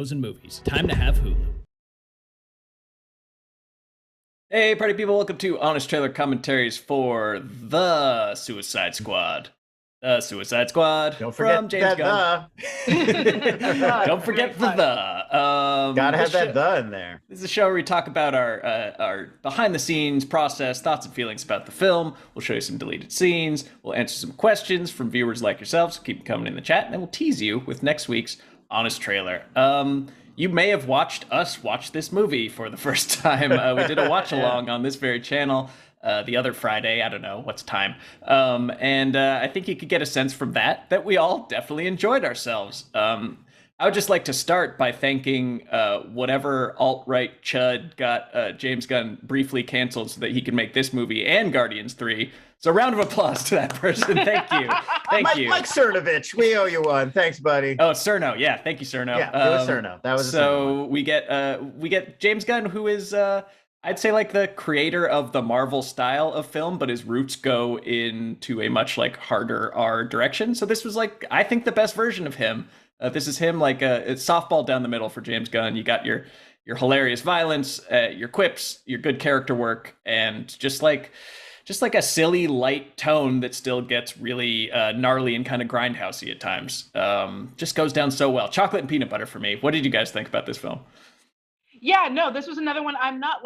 And movies. Time to have Hulu. Hey, party people! Welcome to Honest Trailer Commentaries for The Suicide Squad. The Suicide Squad. Don't forget from James Gunn. Don't forget the. Gotta have that the in there. This is a show where we talk about our behind-the-scenes process, thoughts and feelings about the film. We'll show you some deleted scenes. We'll answer some questions from viewers like yourselves. Keep them coming in the chat, and then we'll tease you with next week's Honest Trailer. You may have watched us watch this movie for the first time. We did a watch along on this very channel the other Friday. I don't know what's time. And I think you could get a sense from that we all definitely enjoyed ourselves. I would just like to start by thanking whatever alt-right chud got James Gunn briefly canceled so that he could make this movie and Guardians 3. So a round of applause to that person. Thank you. Thank you. Mike Cernovich, we owe you one. Thanks, buddy. Oh, Cerno. Yeah, thank you, Cerno. Yeah, it was Cerno. That was so we get James Gunn, who is I'd say like the creator of the Marvel style of film, but his roots go into a much like harder R direction. So this was like, I think, the best version of him. This is him like it's softball down the middle for James Gunn. You got your hilarious violence, your quips, your good character work, and just like a silly light tone that still gets really gnarly and kind of grindhousey at times. Just goes down so well. Chocolate and peanut butter for me. What did you guys think about this film? Yeah, no, this was another one. I'm not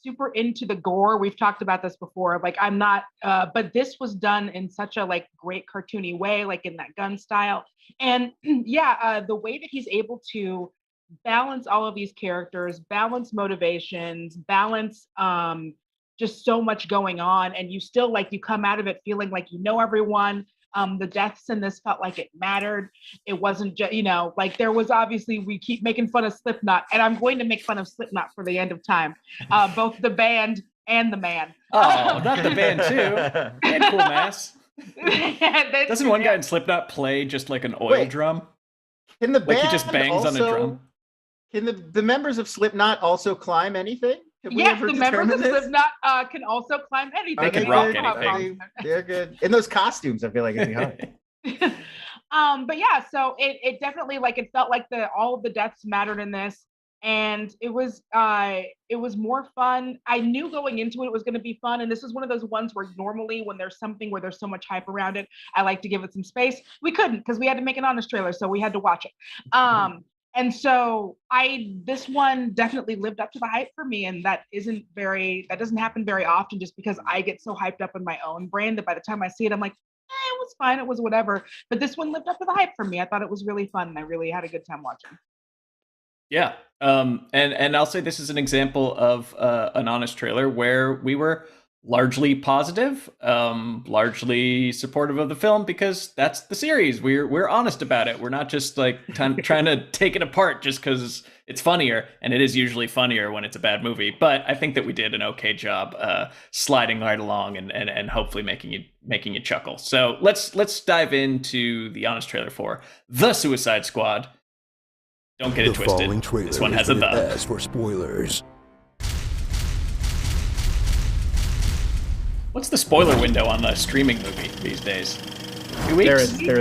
super into the gore. We've talked about this before. Like I'm not, but this was done in such a like great cartoony way, like in that Gunn style. And yeah, the way that he's able to balance all of these characters, balance motivations, balance just so much going on, and you still like you come out of it feeling like you know everyone. The deaths in this felt like it mattered. It wasn't just, like there was obviously, we keep making fun of Slipknot, and I'm going to make fun of Slipknot for the end of time. Both the band and the man. Oh, not the band too. They had cool masks. Doesn't one guy in Slipknot play just like an oil drum? Can the like band he just bangs on a drum? Can the members of Slipknot also climb anything? Yes, the members of Slipknot can also climb anything. They can rock anything. They're good. In those costumes, I feel like it'd be hard. But yeah, so it definitely like it felt like all of the deaths mattered in this, and it was more fun. I knew going into it was going to be fun, and this is one of those ones where normally when there's something where there's so much hype around it, I like to give it some space. We couldn't because we had to make an honest trailer, so we had to watch it. And so this one definitely lived up to the hype for me. And that doesn't happen very often, just because I get so hyped up in my own brain that by the time I see it, I'm like, it was fine. It was whatever. But this one lived up to the hype for me. I thought it was really fun, and I really had a good time watching. Yeah. And I'll say this is an example of an honest trailer where we were largely positive, largely supportive of the film, because that's the series. We're honest about it. We're not just like trying to take it apart just because it's funnier, and it is usually funnier when it's a bad movie. But I think that we did an okay job sliding right along and hopefully making you chuckle. So let's dive into the honest trailer for The Suicide Squad. Don't get it twisted. This one has a the. For spoilers. What's the spoiler window on the streaming movie these days? 2 weeks? There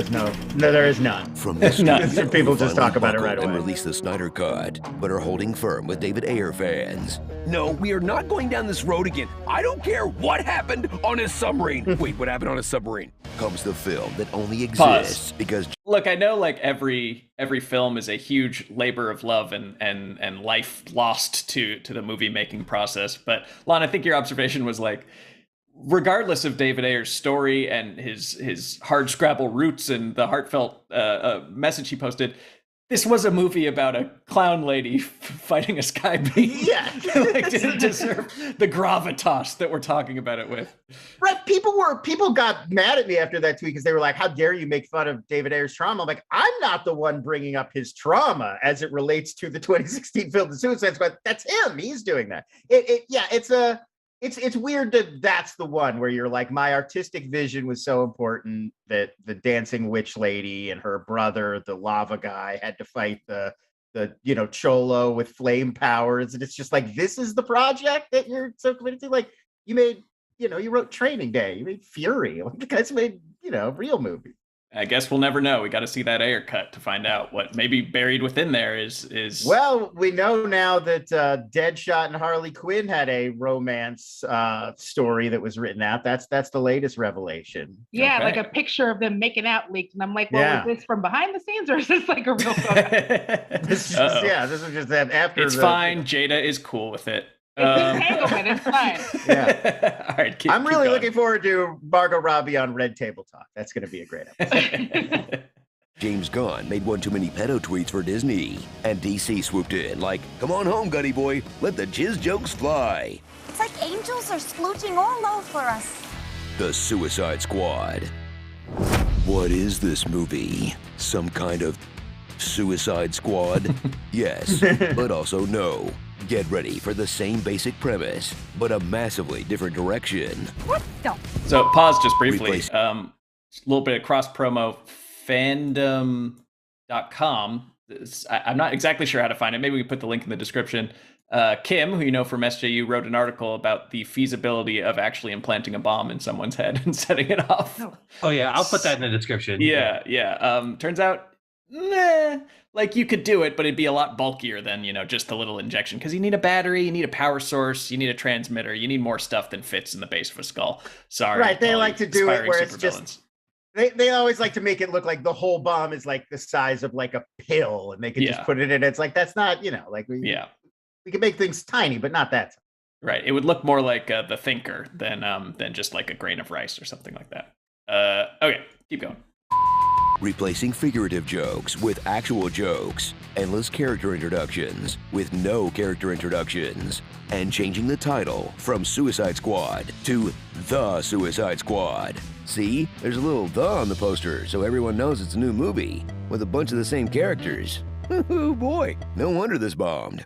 is none. From this Some people just talk about it right away. And release the Snyder Cut, but are holding firm with David Ayer fans. No, we are not going down this road again. I don't care what happened on a submarine. Wait, what happened on a submarine? Comes the film that only exists because. Look, I know like every film is a huge labor of love and life lost to the movie making process. But Lon, I think your observation was like, regardless of David Ayer's story and his hard scrabble roots and the heartfelt message he posted, this was a movie about a clown lady fighting a sky beast. Yeah. Like, didn't deserve the gravitas that we're talking about it with. Right. People got mad at me after that tweet because they were like, how dare you make fun of David Ayer's trauma? I'm like, I'm not the one bringing up his trauma as it relates to the 2016 film The Suicide Squad. That's him. He's doing that. It's weird that that's the one where you're like, my artistic vision was so important that the dancing witch lady and her brother, the lava guy, had to fight the cholo with flame powers. And it's just like, this is the project that you're so committed to. Like, you made, you wrote Training Day, you made Fury. Like, the guys made, real movies. I guess we'll never know. We got to see that Ayer cut to find out what maybe buried within there is. Well, we know now that Deadshot and Harley Quinn had a romance story that was written out. That's the latest revelation. Yeah, Okay. like a picture of them making out leaked, and I'm like, well, is this from behind the scenes or is this like a real photo? This is this was just that after. It's fine. Jada is cool with it. It's entanglement. It's fine. Yeah. All right. I'm really looking forward to Margot Robbie on Red Table Talk. That's going to be a great episode. James Gunn made one too many pedo tweets for Disney, and DC swooped in like, come on home, Gunny boy, let the jizz jokes fly. It's like angels are splooching all over us. The Suicide Squad. What is this movie? Some kind of Suicide Squad? Yes, but also no. Get ready for the same basic premise, but a massively different direction. What the? So pause just briefly. Replace- A little bit of cross promo. Fandom.com. I'm not exactly sure how to find it. Maybe we put the link in the description. Kim, who you know from SJU, wrote an article about the feasibility of actually implanting a bomb in someone's head and setting it off. Oh yeah, I'll put that in the description. Yeah. Turns out, like you could do it, but it'd be a lot bulkier than, just the little injection. Because you need a battery, you need a power source, you need a transmitter, you need more stuff than fits in the base of a skull. Sorry. Right, they like to do it where it's supervillains. just... They always like to make it look like the whole bomb is like the size of like a pill, and they can just put it in. It's like, that's not, like we can make things tiny, but not that. Right. It would look more like the Thinker than just like a grain of rice or something like that. Okay, keep going. Replacing figurative jokes with actual jokes, endless character introductions with no character introductions, and changing the title from Suicide Squad to The Suicide Squad. See, there's a little "the" on the poster, so everyone knows it's a new movie with a bunch of the same characters. Oh boy, no wonder this bombed.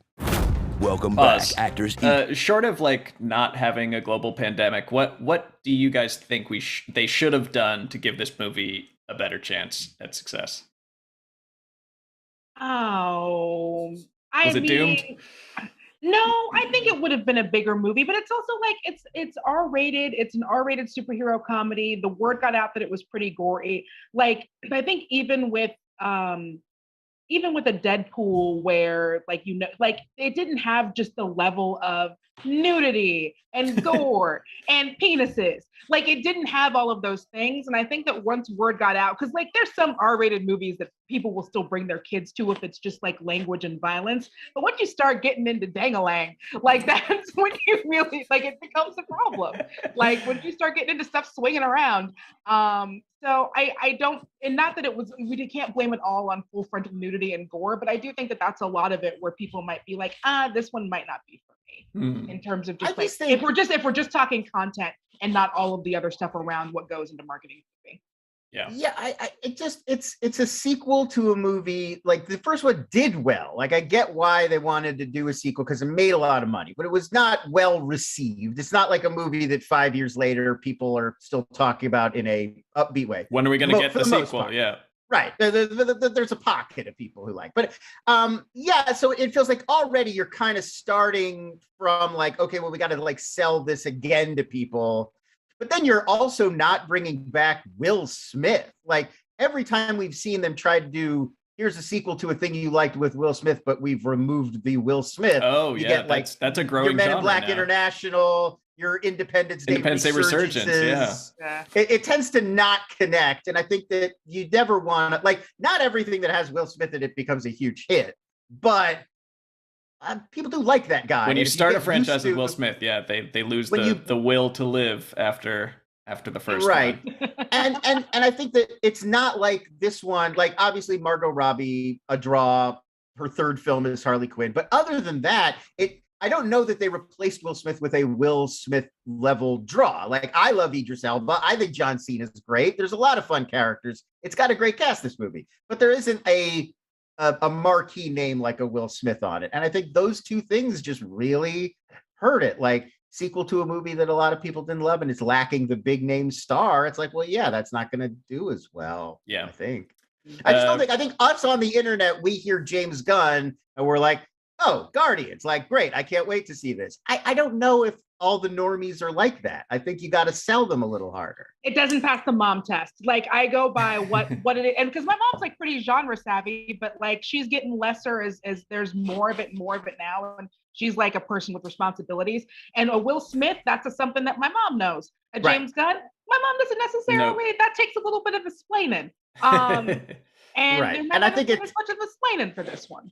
Welcome Pause. back, actors. Short of like not having a global pandemic, what do you guys think they should have done to give this movie a better chance at success? Oh, Was it doomed? No, I think it would have been a bigger movie, but it's also like it's R-rated. It's an R-rated superhero comedy. The word got out that it was pretty gory. Like, I think even with a Deadpool where like it didn't have just the level of nudity and gore and penises. Like, it didn't have all of those things. And I think that once word got out, because like there's some R-rated movies that people will still bring their kids to if it's just like language and violence. But once you start getting into dangalang, like that's when you really like it becomes a problem. Like when you start getting into stuff swinging around. So I don't, and not that we can't blame it all on full frontal nudity and gore, but I do think that that's a lot of it where people might be like, this one might not be for me in terms of just like, if we're just talking content and not all of the other stuff around what goes into marketing a movie. Yeah, it's a sequel to a movie. Like the first one did well. Like I get why they wanted to do a sequel because it made a lot of money, but it was not well received. It's not like a movie that 5 years later people are still talking about in a upbeat way. When are we going to get the sequel? Yeah. Right. There's a pocket of people who like, but so it feels like already you're kind of starting from like, okay, well, we got to like sell this again to people. But then you're also not bringing back Will Smith. Like every time we've seen them try to do, here's a sequel to a thing you liked with Will Smith, but we've removed the Will Smith. Oh, yeah. Get, like, that's a growing your Men in Black now. International, your Independence Day Resurgence. Yeah. It tends to not connect. And I think that you never want to, like, not everything that has Will Smith in it becomes a huge hit, but people do like that guy. When you start a franchise with Will Smith, they lose the will to live after the first one. and I think that it's not like this one, like obviously Margot Robbie, a draw, her third film is Harley Quinn. But other than that, I don't know that they replaced Will Smith with a Will Smith level draw. Like I love Idris Elba. I think John Cena is great. There's a lot of fun characters. It's got a great cast, this movie, but there isn't a marquee name like a Will Smith on it. And I think those two things just really hurt it. Like sequel to a movie that a lot of people didn't love and it's lacking the big name star. It's like, well, yeah, that's not going to do as well. Yeah. I think. I just don't think, I think us on the internet, we hear James Gunn and we're like, oh, Guardians, like, great, I can't wait to see this. I don't know if all the normies are like that. I think you got to sell them a little harder. It doesn't pass the mom test. Like, I go by what it is, and because my mom's like pretty genre savvy, but like she's getting lesser as there's more of it now, and she's like a person with responsibilities. And a Will Smith, that's something that my mom knows. A James Gunn, my mom doesn't necessarily. Nope. That takes a little bit of explaining. And right. And I think it's as much of explaining for this one.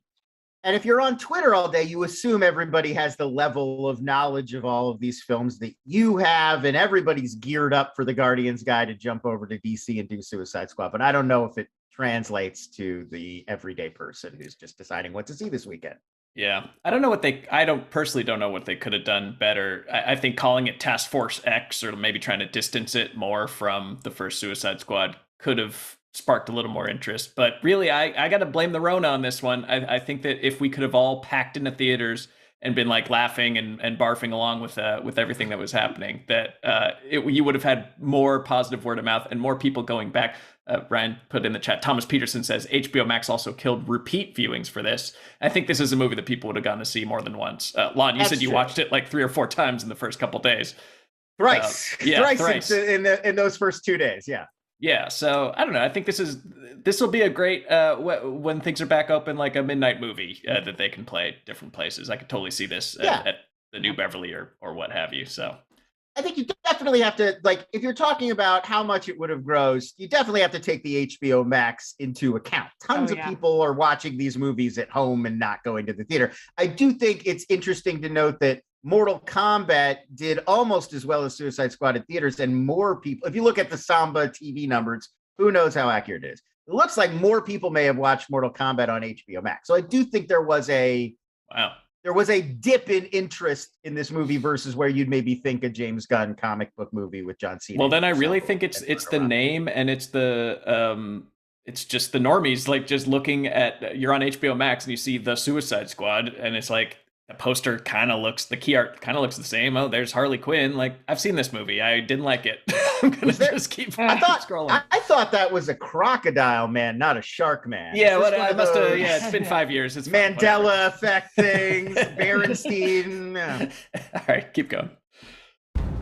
And if you're on Twitter all day, you assume everybody has the level of knowledge of all of these films that you have, and everybody's geared up for the Guardians guy to jump over to DC and do Suicide Squad. But I don't know if it translates to the everyday person who's just deciding what to see this weekend. Yeah, I personally don't know what they could have done better. I think calling it Task Force X, or maybe trying to distance it more from the first Suicide Squad, could have sparked a little more interest. But really, I got to blame the Rona on this one. I think that if we could have all packed into theaters and been like laughing and barfing along with everything that was happening, that you would have had more positive word of mouth and more people going back. Ryan put in the chat, Thomas Peterson says HBO Max also killed repeat viewings for this. I think this is a movie that people would have gone to see more than once. Lon, you said you watched it like 3 or 4 times in the first couple days. Thrice. Thrice. In those first 2 days. Yeah, so I don't know. I think this will be a great when things are back open, like a midnight movie that they can play at different places. I could totally see this at the New Beverly or what have you. So I think you definitely have to, like, if you're talking about how much it would have grossed, you definitely have to take the HBO Max into account. Tons of people are watching these movies at home and not going to the theater. I do think it's interesting to note that Mortal Kombat did almost as well as Suicide Squad at theaters, and more people, if you look at the Samba TV numbers, who knows how accurate it is. It looks like more people may have watched Mortal Kombat on HBO Max. So I do think there was a dip in interest in this movie versus where you'd maybe think a James Gunn comic book movie with John Cena. Well, then I really think it's the name, and it's the it's just the normies, like just looking at, you're on HBO Max and you see the Suicide Squad, and it's like, the poster kind of looks, the key art kind of looks the same. Oh, there's Harley Quinn. Like, I've seen this movie. I didn't like it. I'm going to just keep scrolling. I thought that was a crocodile man, not a shark man. Yeah, well, I must have, it's been 5 years. It's Mandela effect things, Berenstein. All right, keep going.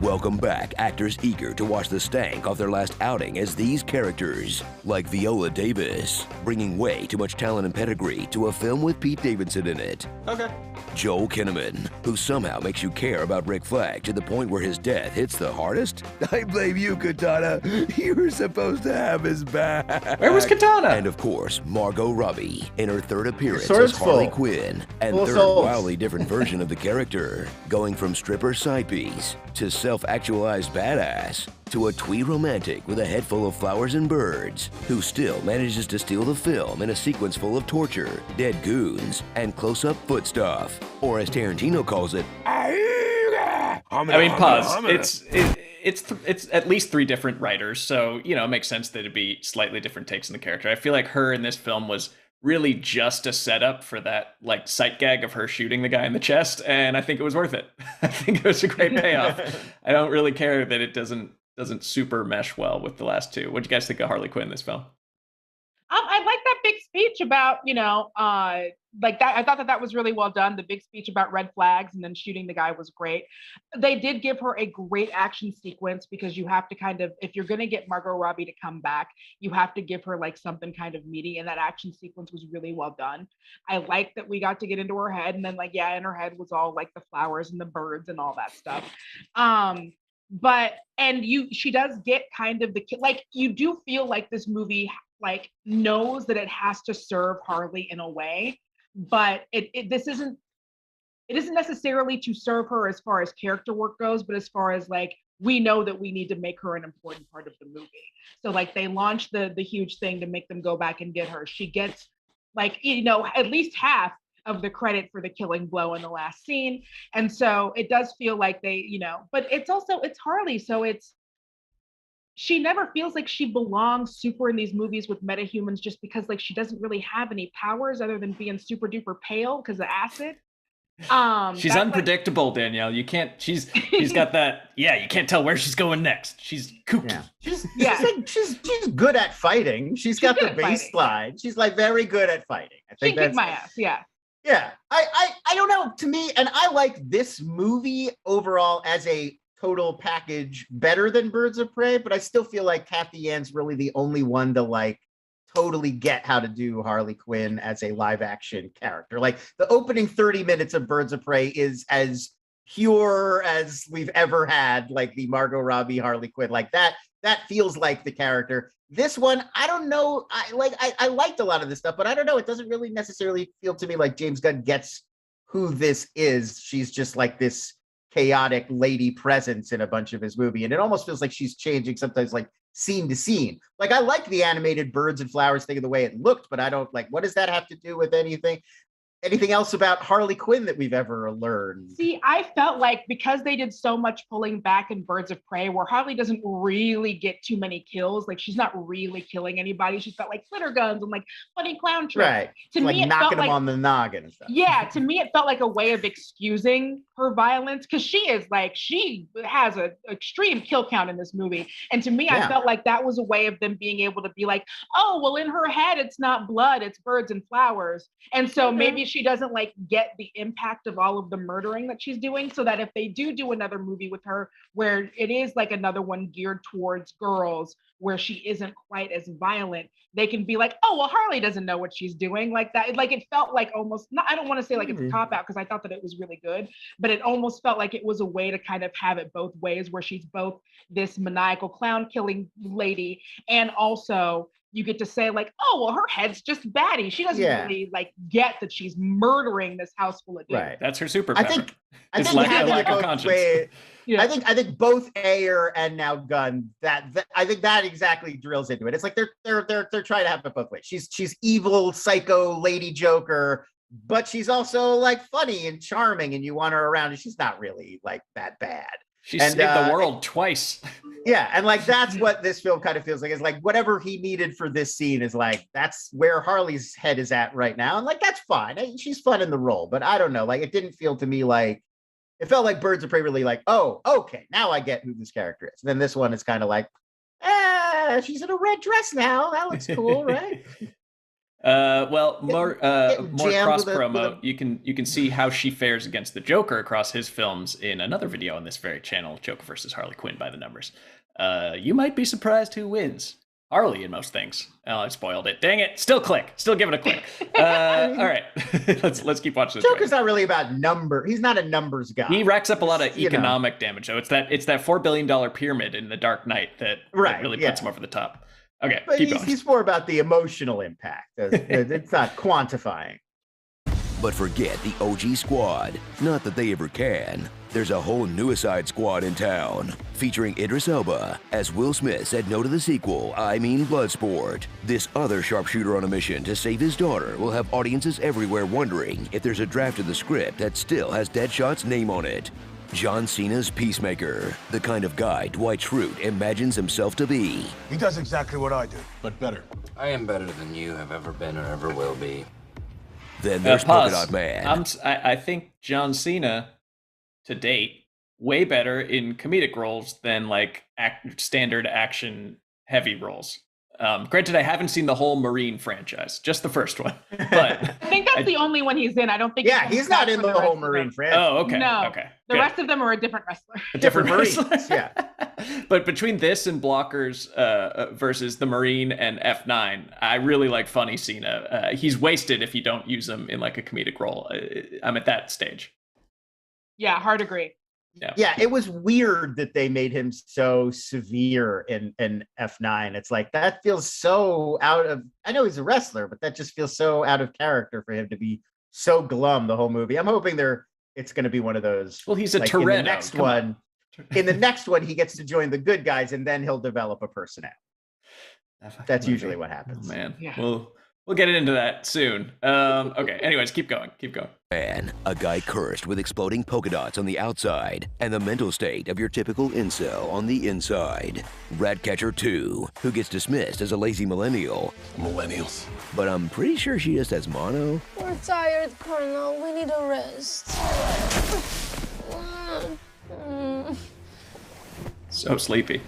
Welcome back, actors eager to wash the stank off their last outing as these characters, like Viola Davis, bringing way too much talent and pedigree to a film with Pete Davidson in it. Okay. Joel Kinnaman, who somehow makes you care about Rick Flag to the point where his death hits the hardest. I blame you, Katana. You were supposed to have his back. Where was Katana? And of course, Margot Robbie in her third appearance as Harley Quinn, and third wildly different version of the character, going from stripper side piece to self-actualized badass to a twee romantic with a head full of flowers and birds, who still manages to steal the film in a sequence full of torture, dead goons, and close-up foot stuff. Or as Tarantino calls it, I mean, pause. It's at least 3 different writers, so, you know, it makes sense that it'd be slightly different takes on the character. I feel like her in this film was really just a setup for that, like, sight gag of her shooting the guy in the chest, and I think it was worth it. I think it was a great payoff. I don't really care that it doesn't super mesh well with the last 2. What do you guys think of Harley Quinn in this film? I like that big speech about, you know, like that. I thought that was really well done. The big speech about red flags and then shooting the guy was great. They did give her a great action sequence, because you have to kind of, if you're going to get Margot Robbie to come back, you have to give her like something kind of meaty, and that action sequence was really well done. I like that we got to get into her head, and then like, yeah, in her head was all like the flowers and the birds and all that stuff. She does get kind of like, you do feel like this movie like knows that it has to serve Harley in a way, but it isn't necessarily to serve her as far as character work goes, but as far as like, we know that we need to make her an important part of the movie. So like, they launched the huge thing to make them go back and get her. She gets like, you know, at least half of the credit for the killing blow in the last scene. And so it does feel like they, you know, but it's Harley. So she never feels like she belongs super in these movies with metahumans, just because like she doesn't really have any powers other than being super duper pale because of acid. She's unpredictable, like, Danielle. You can't, she's got that, you can't tell where she's going next. She's kooky. Yeah. She's good at fighting. She's got the baseline. She's like very good at fighting. I think she kicked my ass, yeah. Yeah, I don't know. To me, and I like this movie overall as a total package better than Birds of Prey, but I still feel like Kathy Ann's really the only one to like totally get how to do Harley Quinn as a live action character. Like the opening 30 minutes of Birds of Prey is as pure as we've ever had, like the Margot Robbie Harley Quinn, like that feels like the character. This one, I don't know. I liked a lot of this stuff, but I don't know. It doesn't really necessarily feel to me like James Gunn gets who this is. She's just like this chaotic lady presence in a bunch of his movie. And it almost feels like she's changing sometimes like scene to scene. Like I like the animated birds and flowers thing of the way it looked, but I don't like, what does that have to do with anything else about Harley Quinn that we've ever learned? See, I felt like because they did so much pulling back in Birds of Prey, where Harley doesn't really get too many kills, like she's not really killing anybody. She's got like glitter guns and like funny clown tricks. Right. To like me, it knocking felt them like, on the noggin and stuff. Yeah, to me, it felt like a way of excusing her violence, because she has an extreme kill count in this movie. And to me, I felt like that was a way of them being able to be like, oh, well, in her head, it's not blood, it's birds and flowers. And so maybe she doesn't like get the impact of all of the murdering that she's doing, so that if they do another movie with her where it is like another one geared towards girls where she isn't quite as violent, they can be like, oh, well, Harley doesn't know what she's doing, like that. Like it felt like almost not, I don't want to say like it's a cop out, because I thought that it was really good, but it almost felt like it was a way to kind of have it both ways, where she's both this maniacal clown killing lady, and also you get to say like, oh, well, her head's just batty. She doesn't really like get that she's murdering this house full of dudes. Right. That's her superpower. I think having it a both conscience. ways. Yeah. I think both Ayer and now Gunn, that I think that exactly drills into it. It's like they're trying to have it both ways. She's evil, psycho lady Joker, but she's also like funny and charming, and you want her around, and she's not really like that bad. She saved the world twice. Yeah, and like that's what this film kind of feels like. It's like whatever he needed for this scene is like that's where Harley's head is at right now, and like that's fine. She's fun in the role, but I don't know. Like it didn't feel to me like it felt like Birds of Prey really like, oh, okay, now I get who this character is. And then this one is kind of like, she's in a red dress now. That looks cool, right? More cross promo. You can see how she fares against the Joker across his films in another video on this very channel, Joker versus Harley Quinn by the numbers. You might be surprised who wins. Harley in most things. Oh, I spoiled it. Dang it! Still give it a click. All right, let's keep watching this. Joker's not really about number. He's not a numbers guy. He racks up a lot of economic damage. So it's that $4 billion pyramid in The Dark Knight that really puts him over the top. Okay, but keep going. He's more about the emotional impact. It's not quantifying. But forget the OG squad. Not that they ever can. There's a whole Suicide Squad in town, featuring Idris Elba, as Will Smith said no to the sequel, I Mean Bloodsport. This other sharpshooter on a mission to save his daughter will have audiences everywhere wondering if there's a draft of the script that still has Deadshot's name on it. John Cena's Peacemaker, the kind of guy Dwight Schrute imagines himself to be. He does exactly what I do, but better. I am better than you have ever been or ever will be. Then there's Polka Dot Man. I think John Cena, to date, way better in comedic roles than like standard action heavy roles. Granted, I haven't seen the whole Marine franchise, just the first one. But I think that's the only one he's in. I don't think. Yeah, he's not in the whole Marine franchise. Oh, okay. No, okay. The rest of them are a different wrestler. A different wrestler. Yeah. But between this and Blockers versus the Marine and F9, I really like Funny Cena. He's wasted if you don't use him in like a comedic role. I'm at that stage. Yeah, hard agree. Yeah, it was weird that they made him so severe in F9. It's like that feels so out of. I know he's a wrestler, but that just feels so out of character for him to be so glum the whole movie. I'm hoping it's going to be one of those. Well, he's a like, Toretto. In the next one, he gets to join the good guys, and then he'll develop a personality. That's usually what happens. Oh, man, yeah. We'll get into that soon. Okay. Anyways, keep going. Man, a guy cursed with exploding polka dots on the outside and the mental state of your typical incel on the inside. Ratcatcher 2, who gets dismissed as a lazy millennial. Millennials. But I'm pretty sure she just has mono. We're tired, Colonel. We need a rest. So sleepy.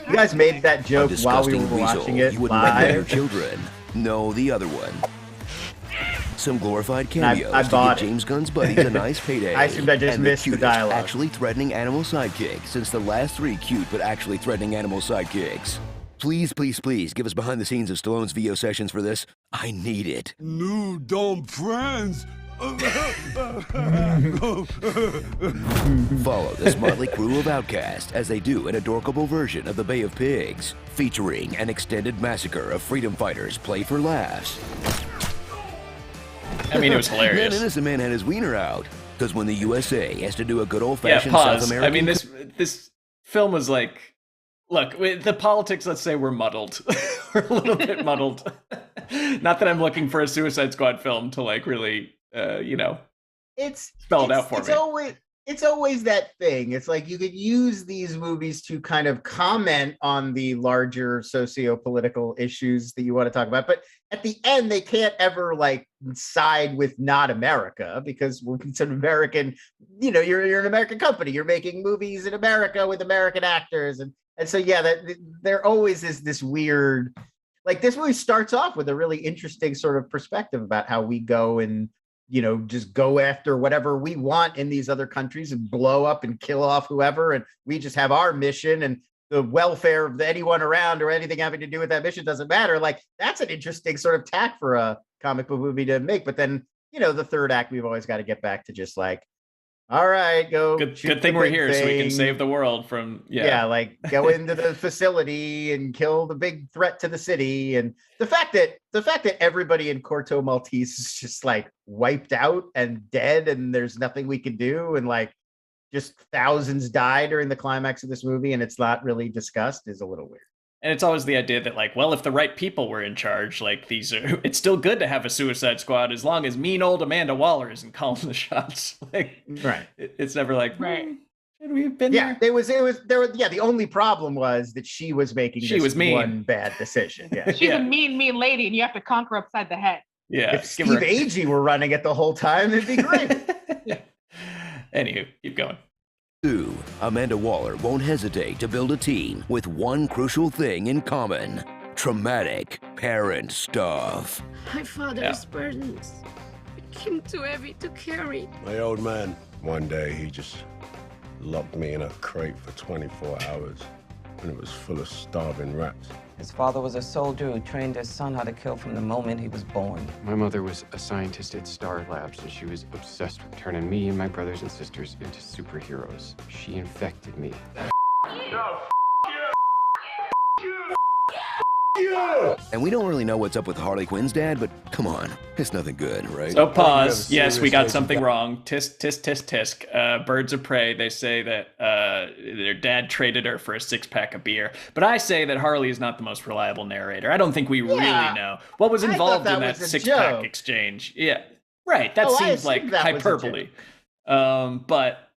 You guys made that A joke while we disgusting were watching weasel it you wouldn't recommend your live. children. No, the other one. some glorified cameos I to bought give it. James Gunn's buddies a nice payday. I assumed I just and missed the cutest dialogue. actually threatening animal sidekick since the last 3 cute but actually threatening animal sidekicks. Please, please, please give us behind the scenes of Stallone's VO sessions for this. I need it. New dumb friends. Follow the smartly crew of Outcast as they do an adorable version of the Bay of Pigs, featuring an extended massacre of freedom fighters play for laughs. I mean, it was That hilarious. innocent man had his wiener out, because when the USA has to do a good Yeah, old-fashioned South pause. American... I mean, this film was like, look, the politics, let's say, were muddled. We're a little bit muddled. Not that I'm looking for a Suicide Squad film to like really, spell it out for me. It's always that thing. It's like you could use these movies to kind of comment on the larger socio-political issues that you want to talk about, but at the end they can't ever like side with not America, because it's an American, you're an American company, you're making movies in America with American actors, and so there always is this weird, like, this movie starts off with a really interesting sort of perspective about how we go and just go after whatever we want in these other countries and blow up and kill off whoever. And we just have our mission, and the welfare of anyone around or anything having to do with that mission doesn't matter. Like, that's an interesting sort of tack for a comic book movie to make. But then, the third act, we've always got to get back to just like, all right, go. Good thing we're here so we can save the world from, like go into the facility and kill the big threat to the city. And the fact that everybody in Corto Maltese is just like wiped out and dead, and there's nothing we can do, and like just thousands die during the climax of this movie, and it's not really discussed, is a little weird. And it's always the idea that, like, well, if the right people were in charge, like, it's still good to have a Suicide Squad as long as mean old Amanda Waller isn't calling the shots. Like, right. It's never like, right. Should we have been there? There was the only problem was that she was making one bad decision. Yeah. She's a mean lady, and you have to conquer upside the head. Yeah. If Steve Agee were running it the whole time, it'd be great. Anywho, keep going. 2. Amanda Waller won't hesitate to build a team with one crucial thing in common: traumatic parent stuff. My father's burdens became too heavy to carry. My old man, one day he just locked me in a crate for 24 hours, and it was full of starving rats. His father was a soldier who trained his son how to kill from the moment he was born. My mother was a scientist at Star Labs, and she was obsessed with turning me and my brothers and sisters into superheroes. She infected me. And we don't really know what's up with Harley Quinn's dad, but come on, it's nothing good, right? So pause. Yes, we got something wrong. Tisk, tisk, tisk, tisk. Birds of Prey, they say that their dad traded her for a 6-pack of beer. But I say that Harley is not the most reliable narrator. I don't think we really know what was involved in that 6-pack exchange. Yeah, right. That seems like hyperbole. But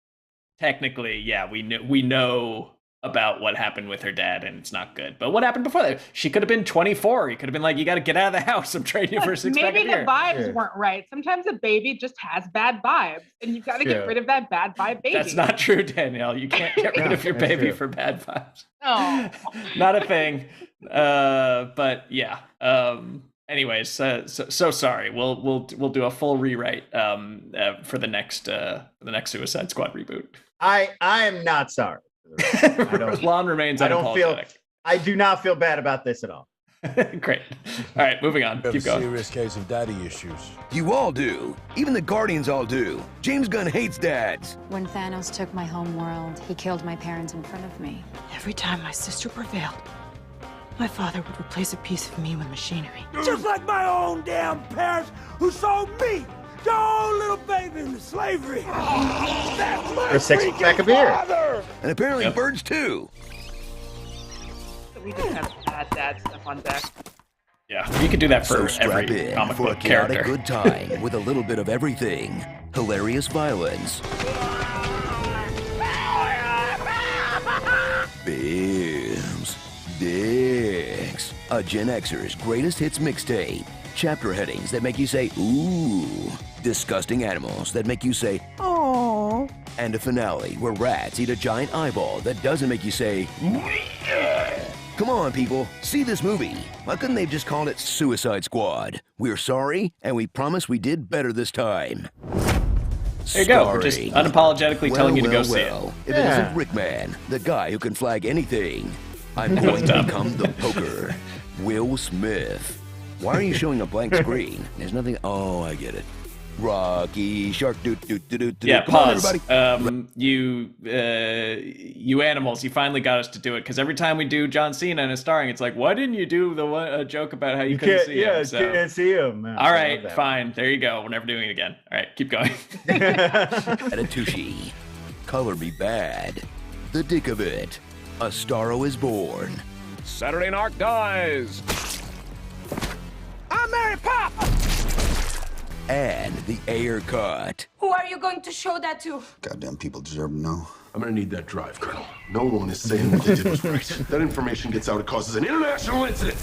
technically, we know about what happened with her dad, and it's not good. But what happened before that? She could have been 24. He could have been like, you got to get out of the house. I'm trading you for a 6-pack of beer. Maybe the vibes weren't right. Sometimes a baby just has bad vibes, and you've got to get rid of that bad vibe baby. That's not true, Danielle. You can't get rid of your baby for bad vibes. Oh. Not a thing. But yeah. Anyways, so sorry. We'll do a full rewrite for the next Suicide Squad reboot. I am not sorry. Lon remains unapologetic. I do not feel bad about this at all. Great. All right, moving on. Keep going. Serious case of daddy issues. You all do. Even the Guardians all do. James Gunn hates dads. When Thanos took my home world, he killed my parents in front of me. Every time my sister prevailed, my father would replace a piece of me with machinery. Just like my own damn parents who sold me, your own little baby, into slavery. That's my For 6-pack of beer. Father. And apparently birds too. We just have bad dad stuff on deck. Yeah, you could do that for So strap every in comic for a book chaotic character. good time with a little bit of everything. Hilarious violence. Bims. Dicks. A Gen Xer's greatest hits mixtape. Chapter headings that make you say, ooh. Disgusting animals that make you say, oh. And a finale where rats eat a giant eyeball that doesn't make you say, Come on, people, see this movie. Why couldn't they have just called it Suicide Squad? We're sorry, and we promise we did better this time. There you go. We're just unapologetically telling you to go see it. If it isn't Rickman, the guy who can flag anything, I'm going to become the Poker. Will Smith. Why are you showing a blank screen? There's nothing. Oh, I get it. Rocky Shark. Yeah, Come pause. on, everybody. You animals, you finally got us to do it, because every time we do John Cena and his starring, it's like, why didn't you do the joke about how you couldn't see him? So. Can't see him. All right, fine. There you go. We're never doing it again. All right, keep going. Attitushi. Color Me Bad. The Dick of It. A Starro Is Born. Saturday Night Dies. I'm Mary Pop. And the Ayer Cut. Who are you going to show that to? Goddamn people deserve to know. I'm gonna need that drive, Colonel. No one is saying what they did was right. That information gets out, it causes an international incident.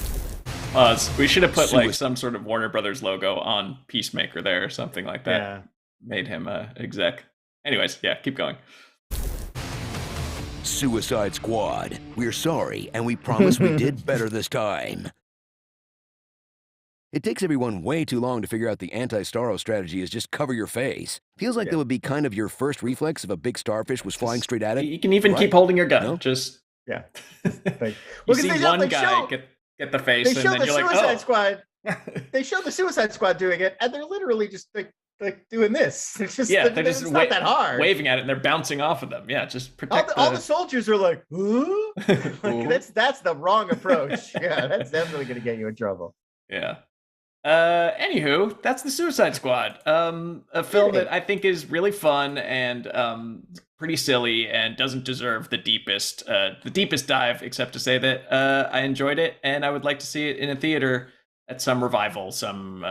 We should have put like some sort of Warner Brothers logo on Peacemaker there or something like that. Yeah. Made him exec. Anyways, yeah, keep going. Suicide Squad. We're sorry, and we promise we did better this time. It takes everyone way too long to figure out the anti-Starro strategy is just cover your face. Feels like that would be kind of your first reflex if a big starfish was flying straight at it. You can even keep holding your gun. No? Just yeah. You see one guy get the face, and then you're like, oh. Squad. They show the Suicide Squad doing it, and they're literally just like doing this. It's just they're just not that hard. Waving at it, and they're bouncing off of them. Yeah, just protect all the soldiers are like, huh? That's the wrong approach. Yeah, that's definitely going to get you in trouble. Yeah. Anywho, that's the Suicide Squad. A film that I think is really fun and pretty silly and doesn't deserve the deepest dive, except to say that I enjoyed it and I would like to see it in a theater at some revival some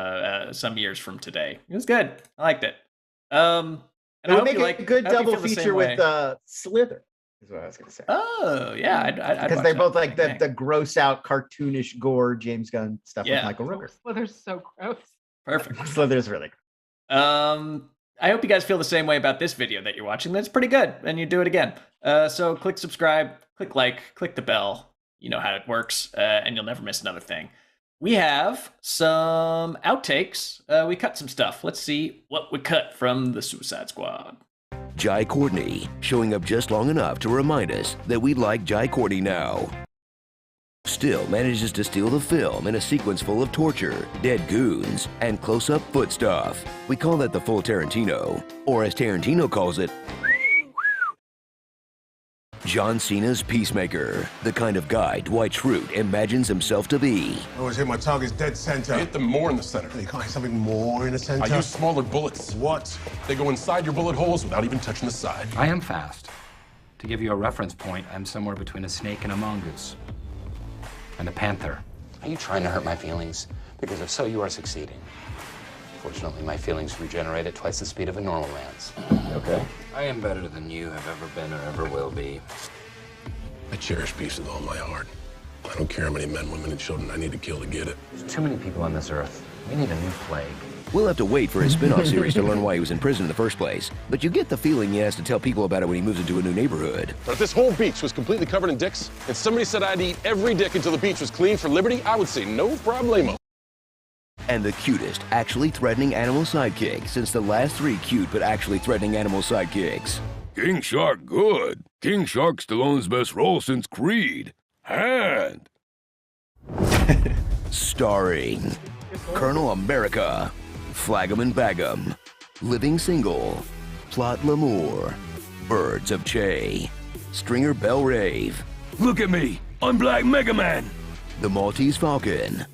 years from today. It was good. I liked it. And I hope make a good double feature with Slither. Is what I was gonna say. Oh yeah, because they're both like the gross out cartoonish gore James Gunn stuff with Michael Rooker. Slither's so gross. Perfect. Slither's really good. I hope you guys feel the same way about this video that you're watching. That's pretty good, and you do it again. So click subscribe, click like, click the bell. You know how it works, and you'll never miss another thing. We have some outtakes. We cut some stuff. Let's see what we cut from the Suicide Squad. Jai Courtney, showing up just long enough to remind us that we like Jai Courtney now. Still manages to steal the film in a sequence full of torture, dead goons, and close-up foot stuff. We call that the full Tarantino, or as Tarantino calls it, John Cena's Peacemaker, the kind of guy Dwight Schrute imagines himself to be. I always hit my targets dead center. I hit them more in the center. You can't hit something more in the center? I use smaller bullets. What? They go inside your bullet holes without even touching the side. I am fast. To give you a reference point, I'm somewhere between a snake and a mongoose. And a panther. Are you trying to hurt my feelings? Because if so, you are succeeding. Fortunately, my feelings regenerate at twice the speed of a normal man's. Okay. I am better than you have ever been or ever will be. I cherish peace with all my heart. I don't care how many men, women, and children I need to kill to get it. There's too many people on this earth. We need a new plague. We'll have to wait for his spin-off series to learn why he was in prison in the first place. But you get the feeling he has to tell people about it when he moves into a new neighborhood. But if this whole beach was completely covered in dicks, and somebody said I'd eat every dick until the beach was clean for liberty, I would say no problemo. And the cutest, actually threatening animal sidekick since the last three cute but actually threatening animal sidekicks. King Shark good. King Shark Stallone's best role since Creed. Hand. Starring Colonel America, Flag 'em and Bag 'em, Living Single, Plot L'Amour, Birds of Che, Stringer Bell Rave. Look at me, I'm Black Mega Man. The Maltese Falcon,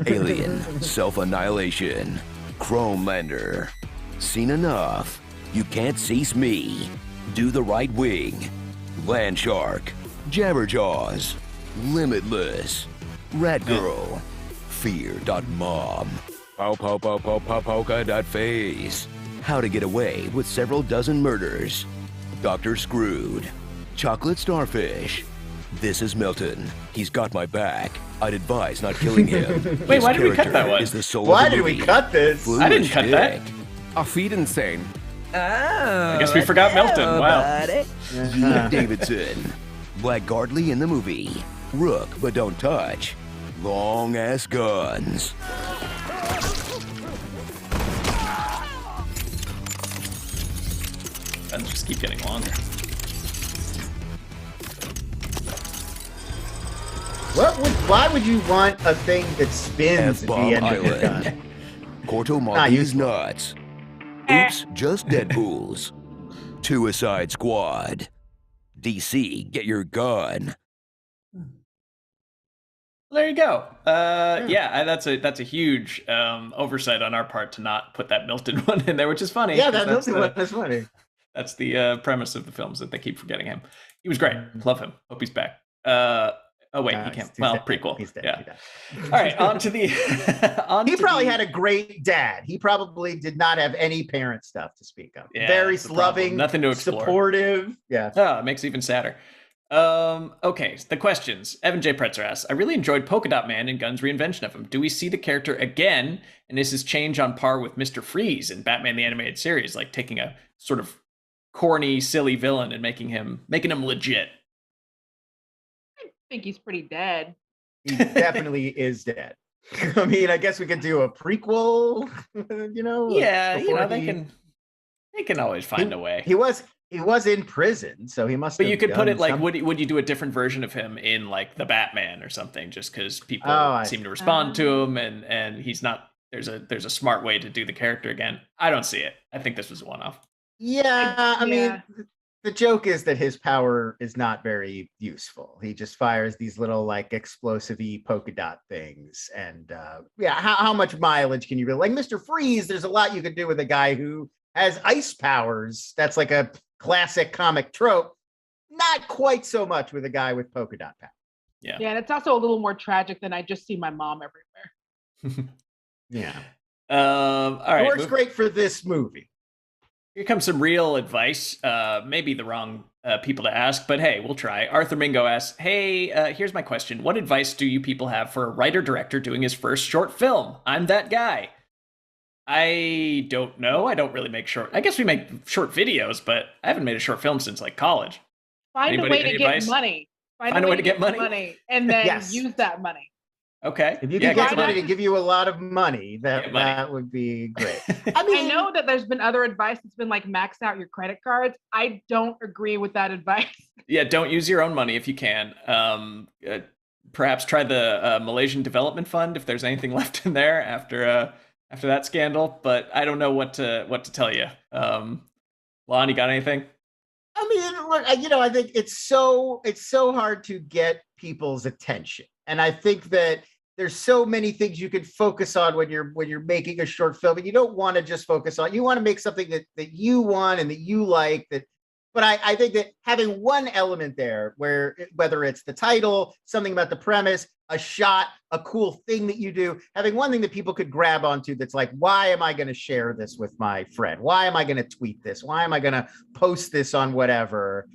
Alien, Self-Annihilation, Chrome Lander, Seen Enough, You Can't Cease Me, Do the Right Wing, Land Shark, Jabberjaws, Limitless, Rat Girl, Fear.mom, Polka.face, How to Get Away with Several Dozen Murders, Dr. Screwed, Chocolate Starfish, This Is Milton, He's Got My Back, I'd advise not killing him. Wait, why did we cut that one? Is the soul why of the did movie. We cut this? I didn't cut that. A feed insane. Oh, I guess we forgot Milton. Wow. Davidson, Blackguardly in the movie, Rook, but don't touch. Long-ass guns. Guns just keep getting longer. Why would you want a thing that spins at the end of your gun? Corto Maltese nuts. Oops, just Deadpools. Suicide Squad. DC, get your gun. There you go. Yeah, that's a huge oversight on our part to not put that Milton one in there, which is funny. Yeah, that Milton one is funny. That's the premise of the films, that they keep forgetting him. He was great. Love him. Hope he's back. Oh wait, he can't. Well, prequel. He's dead. Yeah. All right, on to the. He probably had a great dad. He probably did not have any parent stuff to speak of. Yeah, very loving, nothing to explore. Supportive. Yeah. Oh, it makes it even sadder. Okay, the questions. Evan J. Pretzer asks, I really enjoyed Polka Dot Man and Gunn's reinvention of him. Do we see the character again? And is his change on par with Mr. Freeze in Batman the Animated Series, like taking a sort of corny, silly villain and making him legit? I think he's pretty dead. He definitely is dead. I mean, I guess we could do a prequel, Yeah, they can always find a way. He was in prison, so he must. But you could put it like, would you do a different version of him in like the Batman or something, just because people seem to respond to him, and he's not. There's a smart way to do the character again. I don't see it. I think this was a one-off. Yeah, I mean, the joke is that his power is not very useful. He just fires these little like explosive-y polka dot things, and how much mileage can you really like Mr. Freeze? There's a lot you could do with a guy who has ice powers. That's like a classic comic trope. Not quite so much with a guy with polka dot power. Yeah, and it's also a little more tragic than I just see my mom everywhere. Yeah. All right. It works great for this movie. Here comes some real advice. Maybe the wrong people to ask, but hey, we'll try. Arthur Mingo asks, hey, here's my question. What advice do you people have for a writer-director doing his first short film? I'm that guy. I don't know. I don't really make short. I guess we make short videos, but I haven't made a short film since like college. Find a way to get money. Find a way to get money? And then use that money. Okay. If you could get somebody to give you a lot of money, that would be great. I know that there's been other advice that's been like max out your credit cards. I don't agree with that advice. Yeah, don't use your own money if you can. Perhaps try the Malaysian Development Fund if there's anything left in there after that scandal. But I don't know what to tell you. Lon, you got anything? I mean, look, I think it's so hard to get people's attention. And I think that there's so many things you could focus on when you're making a short film, and you don't want to just focus on. You want to make something that you want and that you like. But I think that having one element there, whether it's the title, something about the premise, a shot, a cool thing that you do, having one thing that people could grab onto that's like, why am I going to share this with my friend? Why am I going to tweet this? Why am I going to post this on whatever?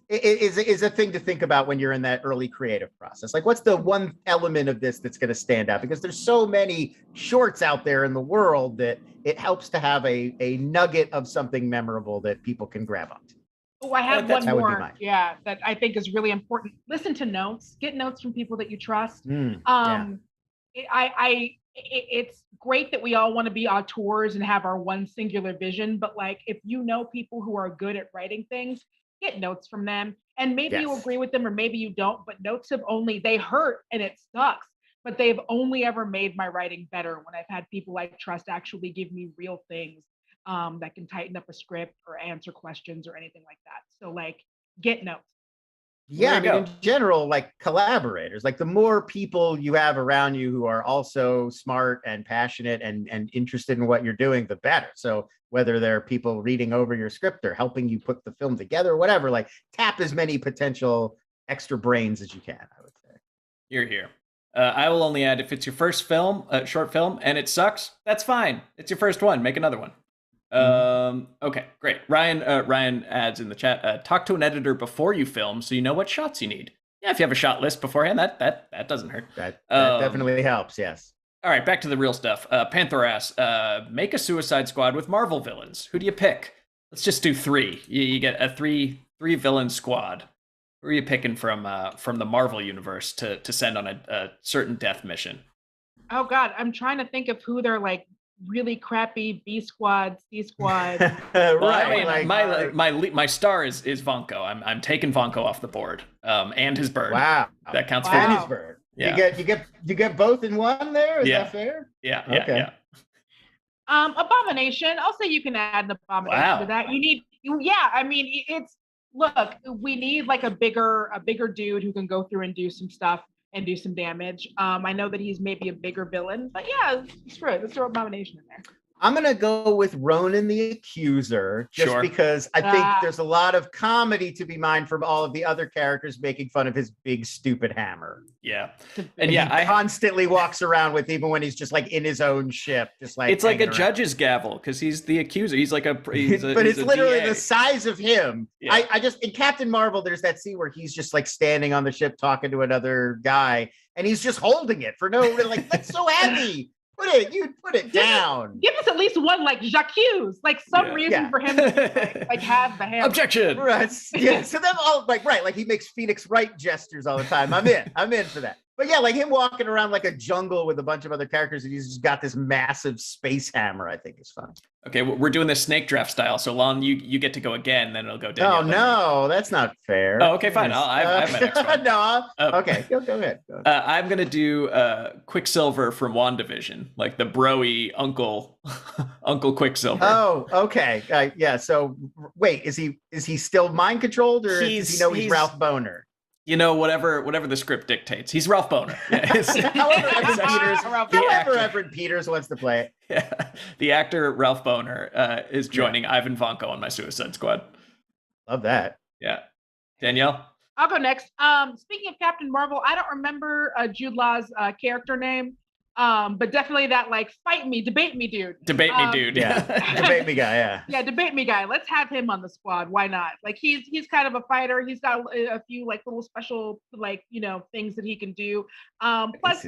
Is a thing to think about when you're in that early creative process. Like, what's the one element of this that's going to stand out? Because there's so many shorts out there in the world that it helps to have a nugget of something memorable that people can grab onto. Oh, I have one more. Yeah, that I think is really important. Listen to notes. Get notes from people that you trust. It's great that we all want to be auteurs and have our one singular vision, but like, if you know people who are good at writing things, get notes from them, and maybe you agree with them or maybe you don't, but notes they hurt and it sucks, but they've only ever made my writing better when I've had people I trust actually give me real things that can tighten up a script or answer questions or anything like that. So like, get notes. Yeah, I mean, in general, like collaborators, like the more people you have around you who are also smart and passionate and interested in what you're doing, the better. So whether they're people reading over your script or helping you put the film together or whatever, like tap as many potential extra brains as you can, I would say. You're here. I will only add, if it's your first film, short film, and it sucks, that's fine. It's your first one. Make another one. Okay, great. Ryan adds in the chat, talk to an editor before you film so you know what shots you need. Yeah, if you have a shot list beforehand, that doesn't hurt. That definitely helps, yes. All right, back to the real stuff. Panther asks, make a Suicide Squad with Marvel villains. Who do you pick? Let's just do 3. You get a three villain squad. Who are you picking from the Marvel universe to send on a certain death mission? Oh God, I'm trying to think of who they're like really crappy B squad, C squad. Well, I mean, my star is Vanko. I'm taking Vanko off the board. And his bird. Wow, that counts for and his bird. Yeah. You get both in one there. Is that fair? Yeah. Okay. Yeah. Abomination. I'll say you can add an abomination to that. I mean, look, we need like a bigger dude who can go through and do some stuff and do some damage. I know that he's maybe a bigger villain, but yeah, screw it. Let's throw abomination in there. I'm going to go with Ronan the Accuser, just because I think there's a lot of comedy to be mined from all of the other characters making fun of his big, stupid hammer. Yeah. And he constantly walks around with, even when he's just like in his own ship, just like it's like a around. Judge's gavel because he's the accuser. He's like but it's literally DA. the size of him. Yeah. I just, in Captain Marvel, there's that scene where he's just like standing on the ship talking to another guy and he's just holding it for no reason. Like, that's so heavy. Put it down. Give us at least one like Jacques, like some reason for him to like have the hammer. Objection. Right. Yeah. So them all like he makes Phoenix Wright gestures all the time. I'm in for that. But yeah, like him walking around like a jungle with a bunch of other characters, and he's just got this massive space hammer. I think is fun. Okay, we're doing this snake draft style. So Lon, you get to go again, then it'll go down. Oh no, that's not fair. Oh, okay, fine. I have my next one. No, okay, go ahead. I'm gonna do Quicksilver from WandaVision, like the broy Uncle Quicksilver. Oh, okay, yeah. So wait, is he still mind controlled, or does he know he's Ralph Boner? You know, whatever the script dictates. He's Ralph Boner. Yeah, however Everett Peters wants to play it. Yeah. The actor Ralph Boner is joining Ivan Vanko on my Suicide Squad. Love that. Yeah. Danielle? I'll go next. Speaking of Captain Marvel, I don't remember Jude Law's character name. But definitely that like fight me, debate me, dude. Debate me, dude. Yeah. Debate me guy, yeah. Yeah, debate me guy. Let's have him on the squad. Why not? Like he's kind of a fighter. He's got a few like little special like, things that he can do. Plus,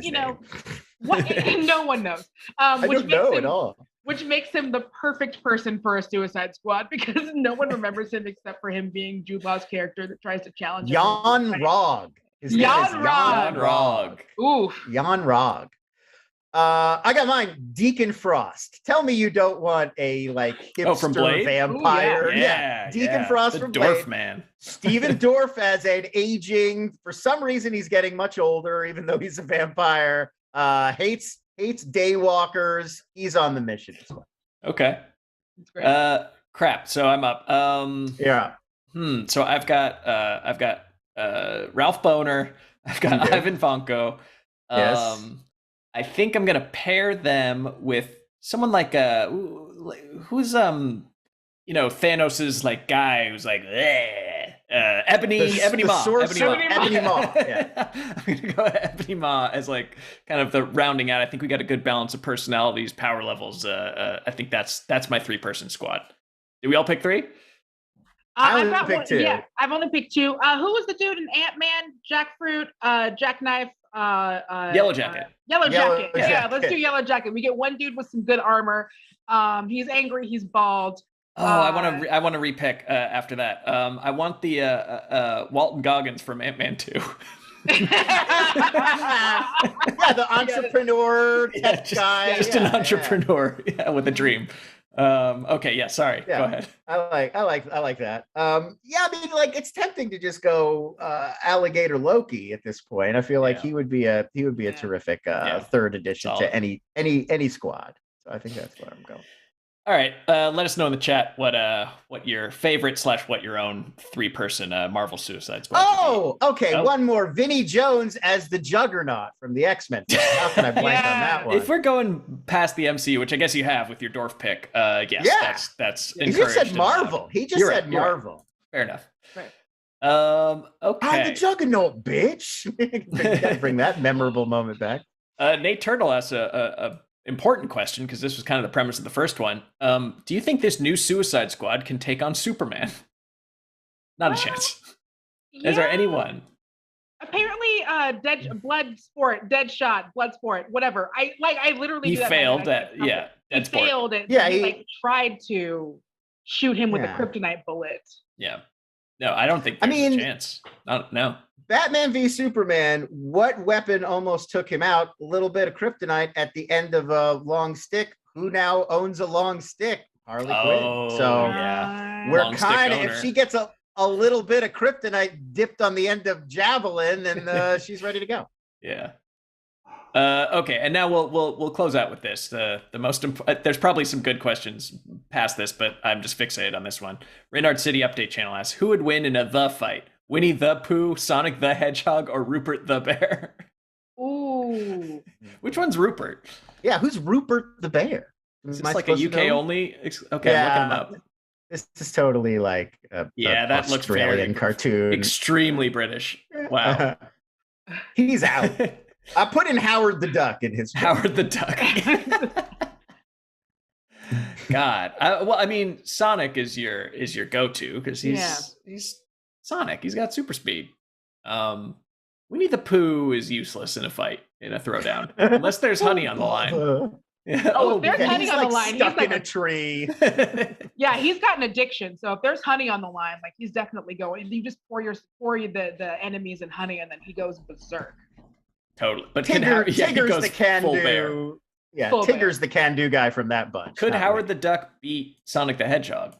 what no one knows. I don't know at all. Which makes him the perfect person for a Suicide Squad because no one remembers him except for him being Jude Law's character that tries to challenge him. Jan Rog. Jan Rog. Oof. Jan Rog. I got mine. Deacon Frost. Tell me you don't want a like hipster vampire. Ooh, yeah. Deacon Frost from Dorf Blade. Man. Stephen Dorff as an aging. For some reason, he's getting much older, even though he's a vampire. Hates daywalkers. He's on the mission as well. Okay. That's great. Crap. So I'm up. Yeah. So I've got Ralph Boner. I've got Ivan Vanko. Yes. I think I'm gonna pair them with someone like who's Thanos's like guy who's like Ebony Maw. Ebony Maw. Yeah. I'm gonna go Ebony Maw as like kind of the rounding out. I think we got a good balance of personalities, power levels. I think that's my 3-person squad. Did we all pick 3? I only picked 2. Yeah, I've only picked 2. Who was the dude in Ant-Man? Jackfruit, Jackknife. Yellow Jacket. Yellow Jacket. Yeah, let's do Yellow Jacket. We get one dude with some good armor. He's angry. He's bald. Oh, I want to repick after that. I want the Walton Goggins from Ant-Man 2. Yeah, the entrepreneur tech guy. Just an entrepreneur, with a dream. Okay, yeah, sorry. Yeah, go ahead. I like that. Yeah, I mean, like it's tempting to just go Alligator Loki at this point. I feel like he would be a terrific third addition to any squad. So I think that's where I'm going. All right, let us know in the chat what your favorite / what your own 3-person Marvel Suicide Squad. Oh, okay. Oh. One more. Vinnie Jones as the Juggernaut from the X-Men. How can I blank on that one? If we're going past the MCU, which I guess you have with your Dorf pick, yes, that's encouraged. He just said Marvel. He just said Marvel. Right. Fair enough. Right. Okay. I'm the Juggernaut, bitch. Bring that memorable moment back. Nate Turtle asks a important question, because this was kind of the premise of the first one. Do you think this new Suicide Squad can take on Superman? Not a chance. Is there anyone? Apparently, Bloodsport, whatever. I literally. He failed at He failed it. Yeah, he tried to shoot him with a kryptonite bullet. Yeah. No, I don't think there's a chance. No. Batman v Superman, what weapon almost took him out? A little bit of kryptonite at the end of a long stick. Who now owns a long stick? Harley Quinn. So we're kind of, if she gets a little bit of kryptonite dipped on the end of Javelin, and she's ready to go. Yeah. Okay, and now we'll close out with this. The most there's probably some good questions past this, but I'm just fixated on this one. Reynard City Update Channel asks, who would win in a the fight? Winnie the Pooh, Sonic the Hedgehog, or Rupert the Bear? Ooh. Which one's Rupert? Yeah, who's Rupert the Bear? Is this like a UK only? Okay, yeah, I'm looking him up. This is totally like that looks Australian cartoon. Extremely British. Wow. He's out. I put in Howard the Duck in his Howard the Duck. God. Well, I mean, Sonic is your go-to because he's Sonic. He's got super speed. Winnie the Pooh is useless in a fight, in a throwdown, unless there's honey on the line. If there's honey on the line, stuck in a tree. Yeah, he's got an addiction. So if there's honey on the line, like he's definitely going. You just pour the enemies in honey, and then he goes berserk. Totally. But Tigger's the can-do. Yeah, Full Tigger's the can-do guy from that bunch. Could Howard the Duck beat Sonic the Hedgehog?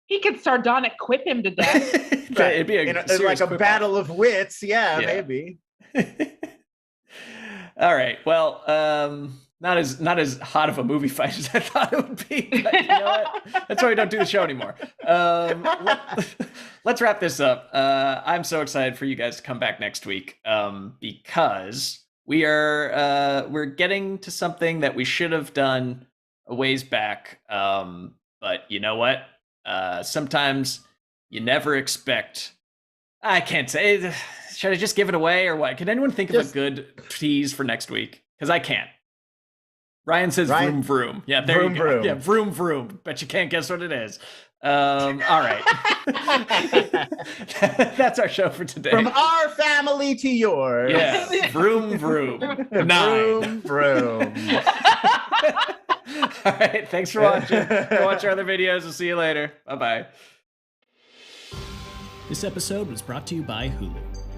He could sardonic quip him to death. It'd be like a battle of wits. Yeah, maybe. All right. Well, not as hot of a movie fight as I thought it would be. But you know what? That's why we don't do the show anymore. Let's wrap this up. I'm so excited for you guys to come back next week because we're getting to something that we should have done a ways back. But you know what? Sometimes you never expect. I can't say. Should I just give it away or what? Can anyone think of a good tease for next week? Because I can't. Ryan says vroom vroom. Yeah, there you go. Vroom. Yeah, vroom vroom. Bet you can't guess what it is. All right. That's our show for today. From our family to yours. Yeah. Vroom vroom. 9. Vroom vroom. All right. Thanks for watching. Go watch our other videos. We'll see you later. Bye-bye. This episode was brought to you by Hulu.